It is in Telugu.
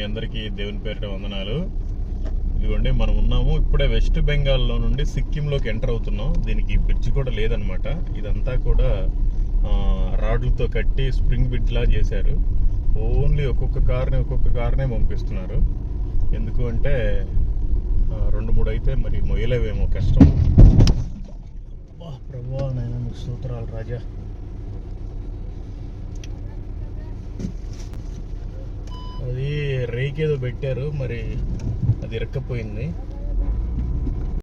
అందరికీ దేవుని పేరిట వందనాలు. ఇదిగోండి మనం ఉన్నాము ఇప్పుడే వెస్ట్ బెంగాల్లో నుండి సిక్కింలోకి ఎంటర్ అవుతున్నాం. దీనికి బ్రిడ్జ్ కూడా లేదనమాట. ఇదంతా కూడా రాడ్లతో కట్టి స్ప్రింగ్ బ్రిడ్జ్ లా చేశారు. ఓన్లీ ఒక్కొక్క కార్నే పంపిస్తున్నారు. ఎందుకు అంటే 2-3 అయితే మరి మొయ్యలేవేమో, కష్టం. ప్రభువా నాయనా నీకు స్తోత్రాలు రాజా. అది రేకేదో పెట్టారు, మరి అది ఇరక్కపోయింది.